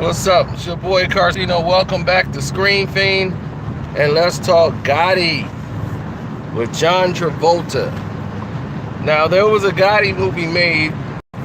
What's up? It's your boy Carcino. Welcome back to Screen Fiend, and let's talk Gotti with John Travolta. Now, there was a Gotti movie made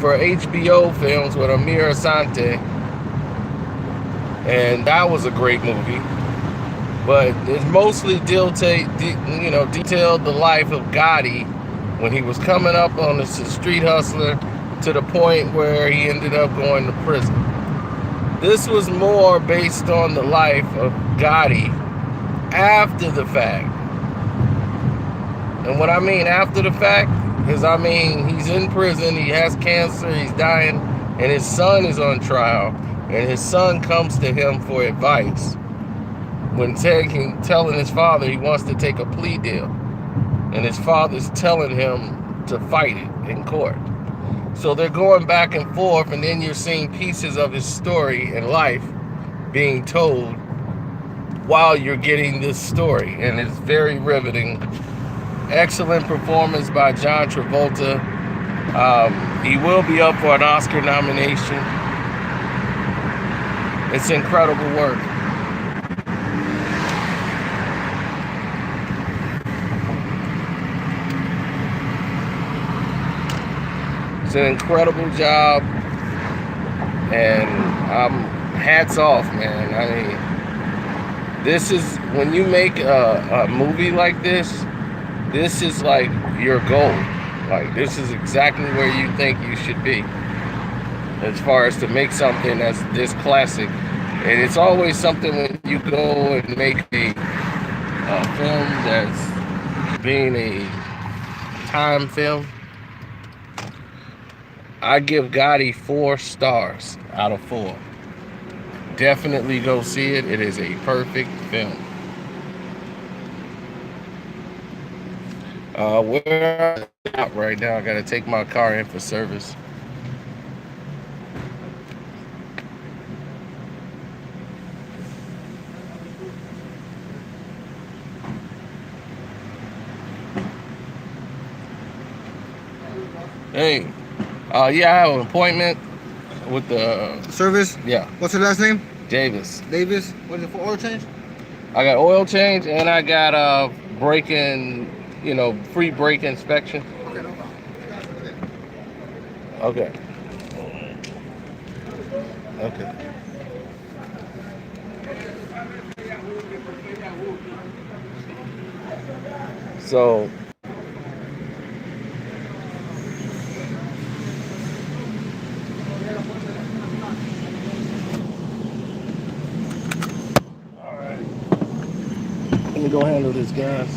for HBO Films with Amir Asante, and that was a great movie. But it mostly detailed the life of Gotti when he was coming up on the street hustler to the point where he ended up going to prison. This was more based on the life of Gotti after the fact. And what I mean after the fact is, he's in prison, he has cancer, he's dying, and his son is on trial. And his son comes to him for advice when telling his father he wants to take a plea deal. And his father's telling him to fight it in court. So they're going back and forth, and then you're seeing pieces of his story and life being told while you're getting this story. And it's very riveting. Excellent performance by John Travolta. He will be up for an Oscar nomination. It's incredible work. It's an incredible job, and hats off, man. This is, when you make a movie like this is like your goal. Like, this is exactly where you think you should be as far as to make something that's this classic. And it's always something when you go and make a film that's being a time film. I give Gotti 4 stars out of 4. Definitely go see it. It is a perfect film. Where I'm out right now, I gotta take my car in for service. Hey, yeah, I have an appointment with the Service? Yeah, What's your last name? Davis. Davis. What is it for, oil change? I got oil change, and I got free brake inspection. Okay, no problem. Okay. Okay. So let me go handle this, guys.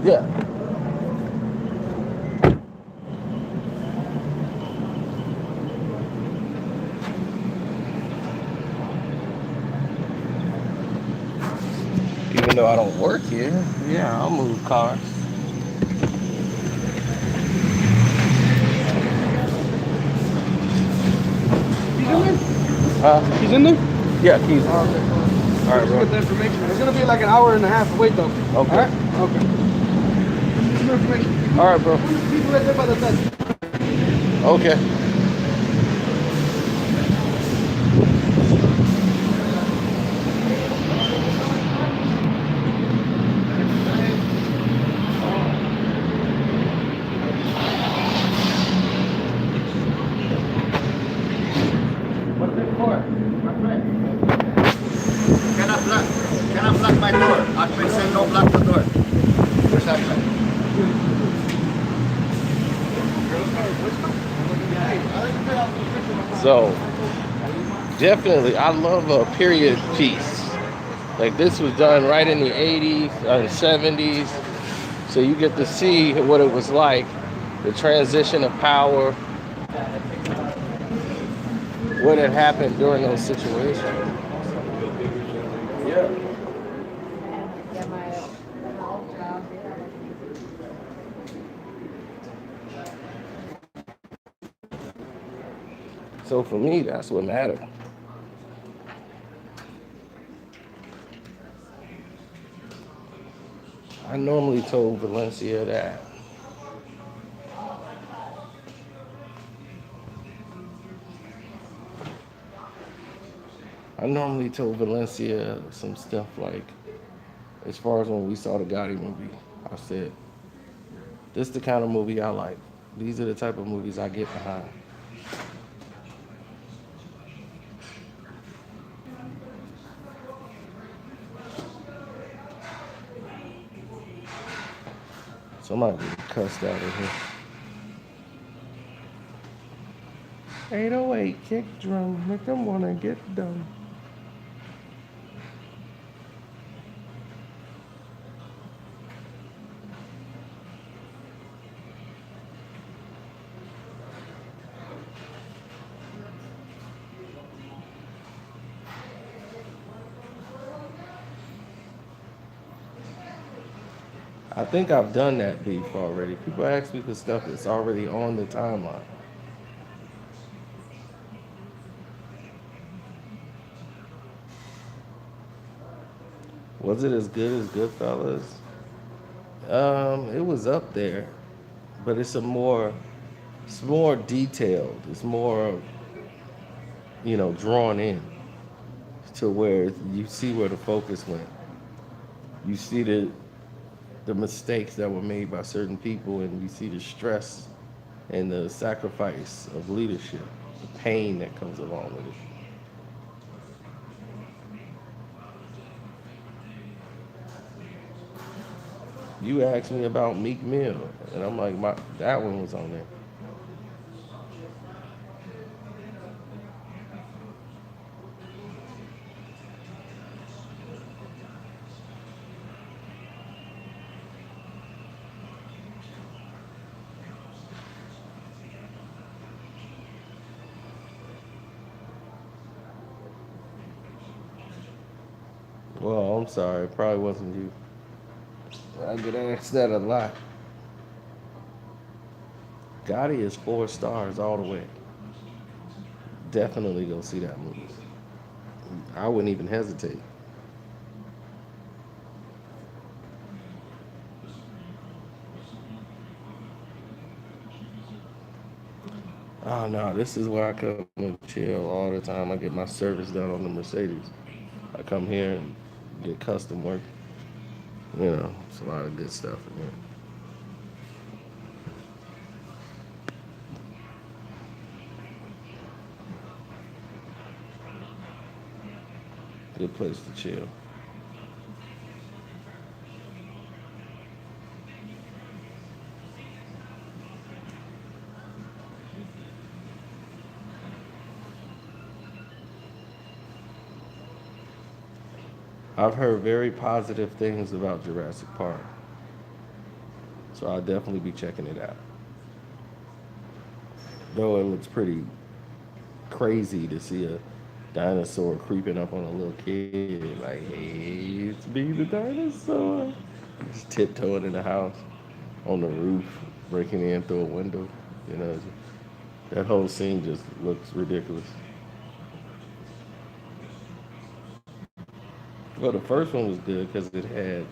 Yeah. Even though I don't work here, yeah, I'll move cars. He's in there? He's in there? Yeah, keys. Oh, okay. All right, Just bro. get the information. It's gonna be like an hour and a half wait though. Okay. All right? Okay. Give me information. All right, bro. People right there by the desk. Okay. What's it for? Cannot block my door. Admin said don't block the door. Where's that? So, definitely, I love a period piece. Like, this was done right in the 80s and 70s. So you get to see what it was like, the transition of power, what had happened during those situations. Yeah. So for me, that's what mattered. I normally told Valencia that I normally told Valencia some stuff like, as far as when we saw the Gotti movie, I said, this is the kind of movie I like. These are the type of movies I get behind. Somebody getting cussed out in here. 808 kick drum, make them wanna get done. I think I've done that beef already. People ask me for stuff that's already on the timeline. Was it as good as Goodfellas? It was up there, but it's more detailed. It's more, drawn in to where you see where the focus went. You see the mistakes that were made by certain people, and you see the stress and the sacrifice of leadership, the pain that comes along with it. You asked me about Meek Mill, and I'm like, that one was on there. Well, I'm sorry, it probably wasn't you. I get asked that a lot. Gotti is 4 stars all the way. Definitely go see that movie. I wouldn't even hesitate. Oh no, this is where I come and chill all the time. I get my service done on the Mercedes. I come here and get custom work. It's a lot of good stuff in here. Good place to chill. I've heard very positive things about Jurassic Park, so I'll definitely be checking it out. Though it looks pretty crazy to see a dinosaur creeping up on a little kid, like, hey, it's me, the dinosaur. Just tiptoeing in the house, on the roof, breaking in through a window. You know, that whole scene just looks ridiculous. Well, the first one was good because it had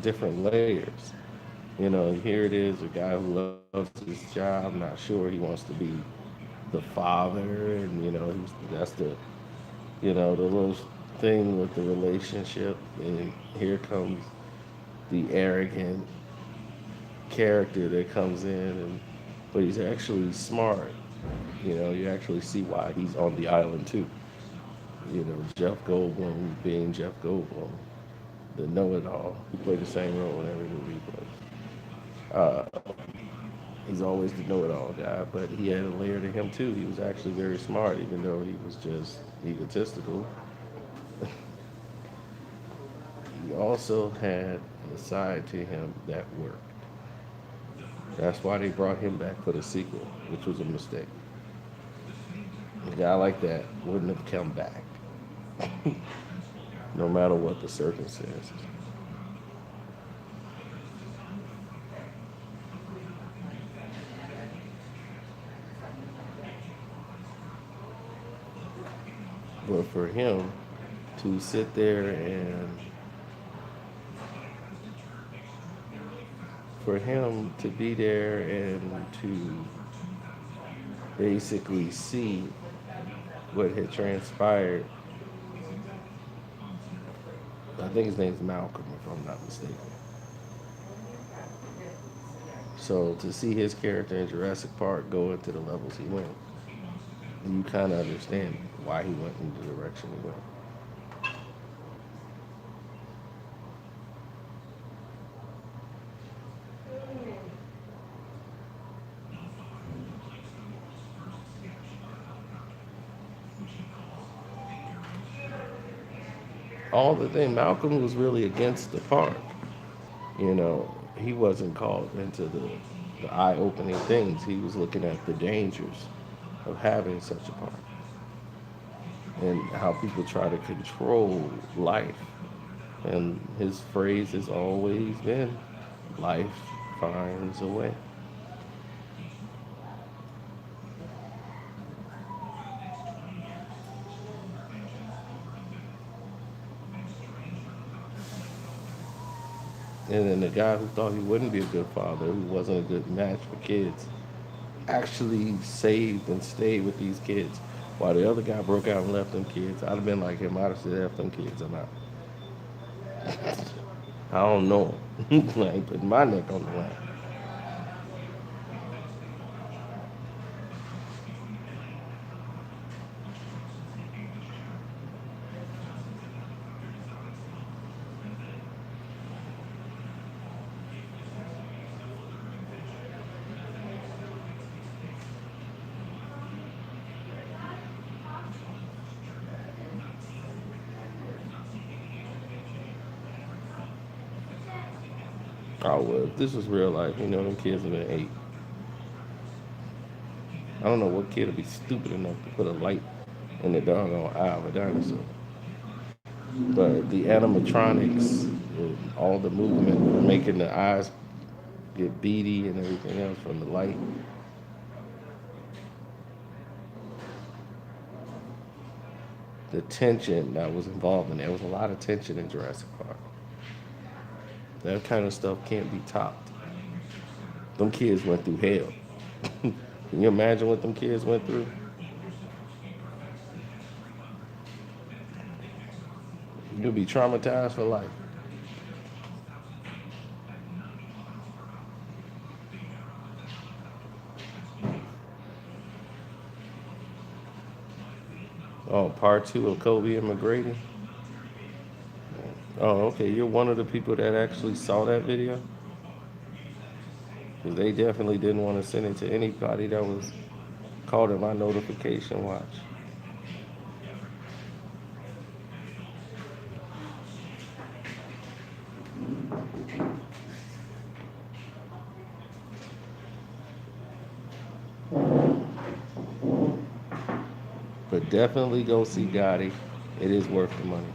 different layers. Here it is, a guy who loves his job, not sure he wants to be the father, and that's the little thing with the relationship, and here comes the arrogant character that comes in, but he's actually smart. You actually see why he's on the island too. Jeff Goldblum being Jeff Goldblum, the know-it-all. He played the same role in every movie he plays. Uh, he's always the know-it-all guy, but he had a layer to him too. He was actually very smart, even though he was just egotistical. He also had a side to him that worked. That's why they brought him back for the sequel, which was a mistake. A guy like that wouldn't have come back, no matter what the circumstances. But for him to sit there and for him to be there and to basically see what had transpired I think his name's Malcolm, if I'm not mistaken. So to see his character in Jurassic Park go into the levels he went, you kind of understand why he went in the direction he went. All the thing, Malcolm was really against the park. You know, he wasn't called into the eye-opening things. He was looking at the dangers of having such a park and how people try to control life. And his phrase has always been, life finds a way. And then the guy who thought he wouldn't be a good father, who wasn't a good match for kids, actually saved and stayed with these kids. While the other guy broke out and left them kids, I'd have been like him. I'd have said, F them kids, I'm out. I don't know. I ain't putting my neck on the line. Oh, well, if this was real life, them kids have been ate. I don't know what kid would be stupid enough to put a light in the doggone eye of a dinosaur. But the animatronics, all the movement, making the eyes get beady and everything else from the light, the tension that was involved in it. There was a lot of tension in Jurassic Park. That kind of stuff can't be topped. Them kids went through hell. Can you imagine what them kids went through? You'll be traumatized for life. Oh, part two of Kobe and McGrady. Oh, okay. You're one of the people that actually saw that video? Because they definitely didn't want to send it to anybody that was called in my notification watch. But definitely go see Gotti. It is worth the money.